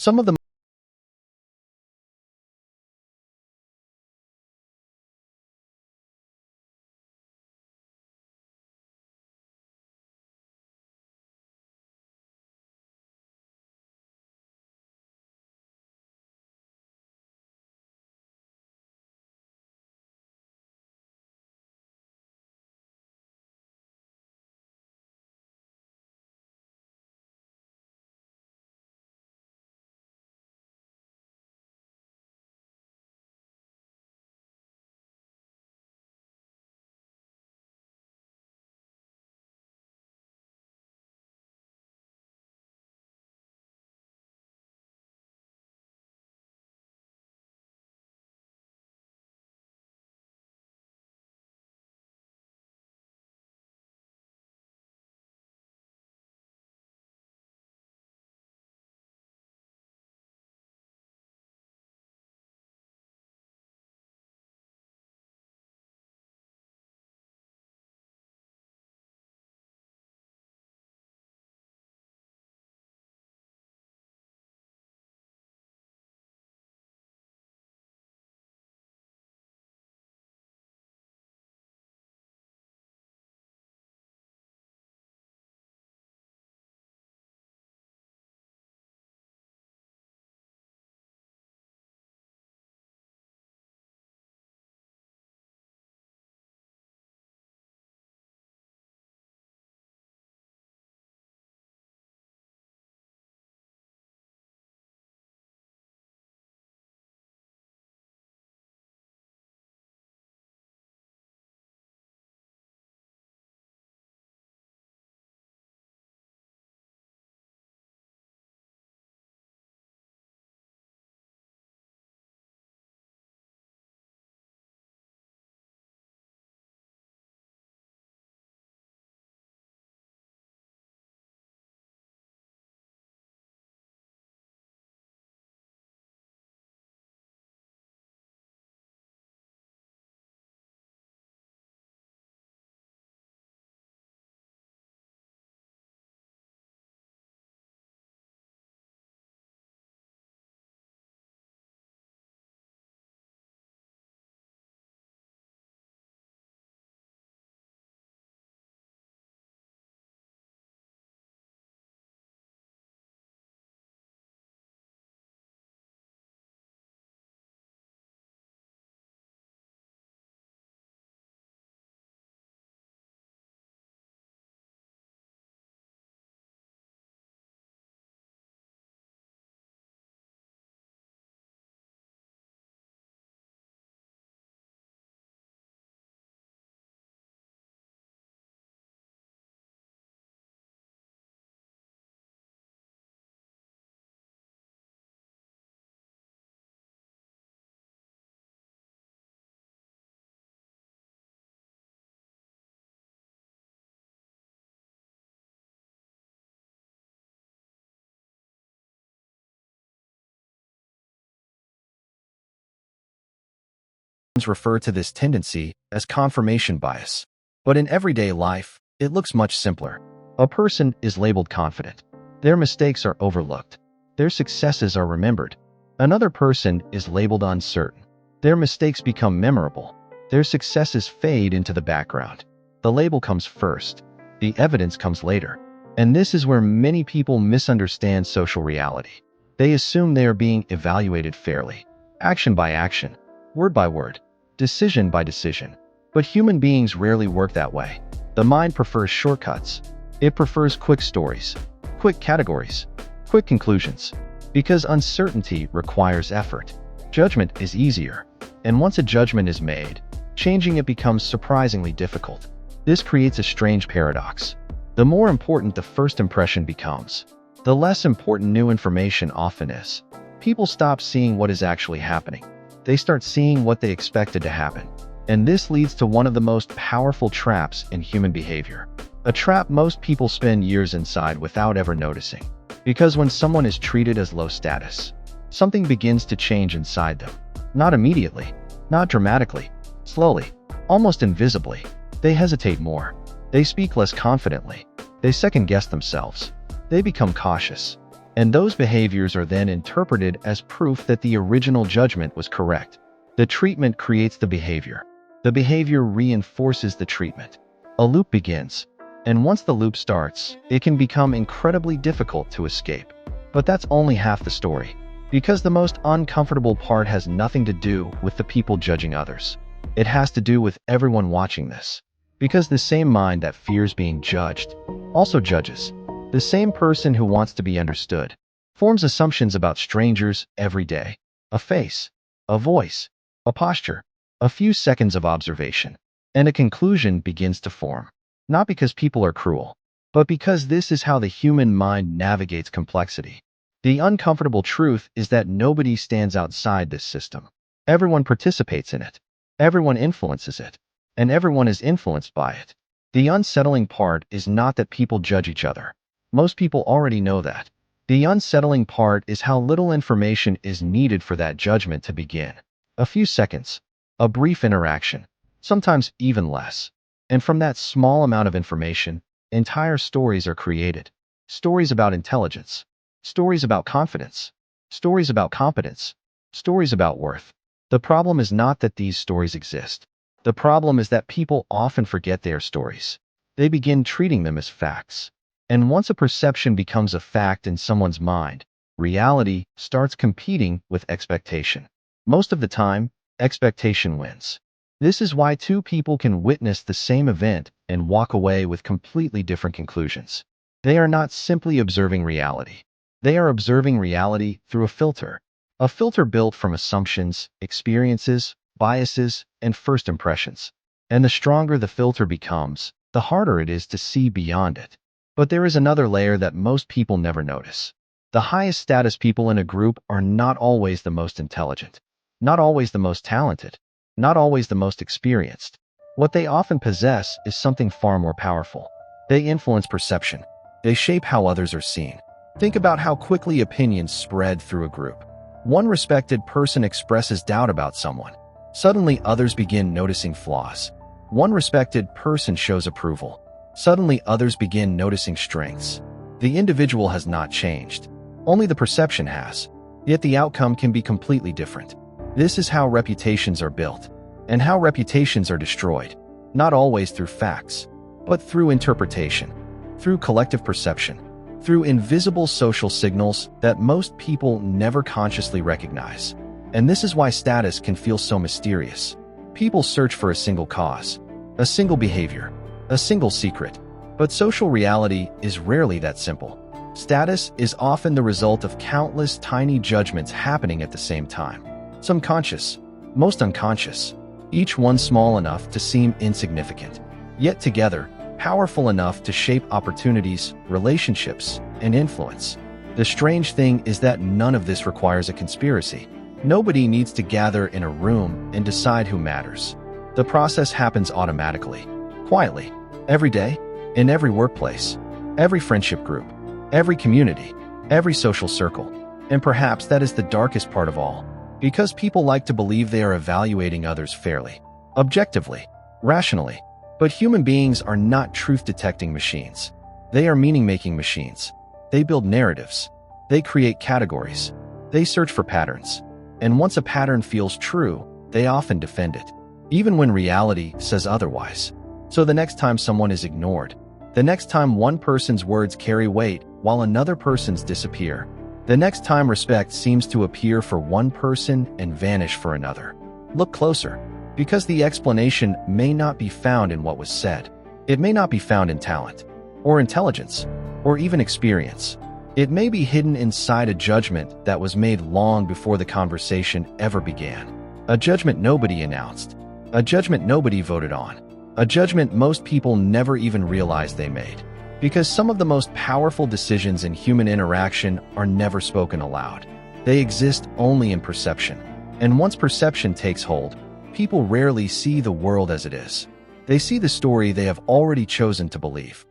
Some of the refer to this tendency as confirmation bias. But in everyday life, it looks much simpler. A person is labeled confident. Their mistakes are overlooked. Their successes are remembered. Another person is labeled uncertain. Their mistakes become memorable. Their successes fade into the background. The label comes first. The evidence comes later. And this is where many people misunderstand social reality. They assume they are being evaluated fairly, action by action, word by word, decision by decision. But human beings rarely work that way. The mind prefers shortcuts. It prefers quick stories, quick categories, quick conclusions. Because uncertainty requires effort. Judgment is easier. And once a judgment is made, changing it becomes surprisingly difficult. This creates a strange paradox. The more important the first impression becomes, the less important new information often is. People stop seeing what is actually happening. They start seeing what they expected to happen. And this leads to one of the most powerful traps in human behavior. A trap most people spend years inside without ever noticing. Because when someone is treated as low status, something begins to change inside them. Not immediately, not dramatically, slowly, almost invisibly. They hesitate more. They speak less confidently. They second-guess themselves. They become cautious. And those behaviors are then interpreted as proof that the original judgment was correct. The treatment creates the behavior. The behavior reinforces the treatment. A loop begins. And once the loop starts, it can become incredibly difficult to escape. But that's only half the story. Because the most uncomfortable part has nothing to do with the people judging others. It has to do with everyone watching this. Because the same mind that fears being judged also judges. The same person who wants to be understood forms assumptions about strangers every day. A face, a voice, a posture, a few seconds of observation, and a conclusion begins to form. Not because people are cruel, but because this is how the human mind navigates complexity. The uncomfortable truth is that nobody stands outside this system. Everyone participates in it. Everyone influences it. And everyone is influenced by it. The unsettling part is not that people judge each other. Most people already know that. The unsettling part is how little information is needed for that judgment to begin. A few seconds, a brief interaction, sometimes even less. And from that small amount of information, entire stories are created. Stories about intelligence. Stories about confidence. Stories about competence. Stories about worth. The problem is not that these stories exist. The problem is that people often forget they are stories. They begin treating them as facts. And once a perception becomes a fact in someone's mind, reality starts competing with expectation. Most of the time, expectation wins. This is why two people can witness the same event and walk away with completely different conclusions. They are not simply observing reality. They are observing reality through a filter. A filter built from assumptions, experiences, biases, and first impressions. And the stronger the filter becomes, the harder it is to see beyond it. But there is another layer that most people never notice. The highest status people in a group are not always the most intelligent, not always the most talented, not always the most experienced. What they often possess is something far more powerful. They influence perception. They shape how others are seen. Think about how quickly opinions spread through a group. One respected person expresses doubt about someone. Suddenly, others begin noticing flaws. One respected person shows approval. Suddenly, others begin noticing strengths. The individual has not changed. Only the perception has. Yet the outcome can be completely different. This is how reputations are built, and how reputations are destroyed. Not always through facts, but through interpretation, through collective perception, through invisible social signals that most people never consciously recognize. And this is why status can feel so mysterious. People search for a single cause, a single behavior, a single secret. But social reality is rarely that simple. Status is often the result of countless tiny judgments happening at the same time. Some conscious, most unconscious, each one small enough to seem insignificant, yet together, powerful enough to shape opportunities, relationships, and influence. The strange thing is that none of this requires a conspiracy. Nobody needs to gather in a room and decide who matters. The process happens automatically, quietly, every day, in every workplace, every friendship group, every community, every social circle. And perhaps that is the darkest part of all, because people like to believe they are evaluating others fairly, objectively, rationally. But human beings are not truth-detecting machines. They are meaning-making machines. They build narratives. They create categories. They search for patterns. And once a pattern feels true, they often defend it, even when reality says otherwise. So the next time someone is ignored, the next time one person's words carry weight while another person's disappear, the next time respect seems to appear for one person and vanish for another, look closer. Because the explanation may not be found in what was said. It may not be found in talent, or intelligence, or even experience. It may be hidden inside a judgment that was made long before the conversation ever began. A judgment nobody announced. A judgment nobody voted on. A judgment most people never even realized they made. Because some of the most powerful decisions in human interaction are never spoken aloud. They exist only in perception. And once perception takes hold, people rarely see the world as it is. They see the story they have already chosen to believe.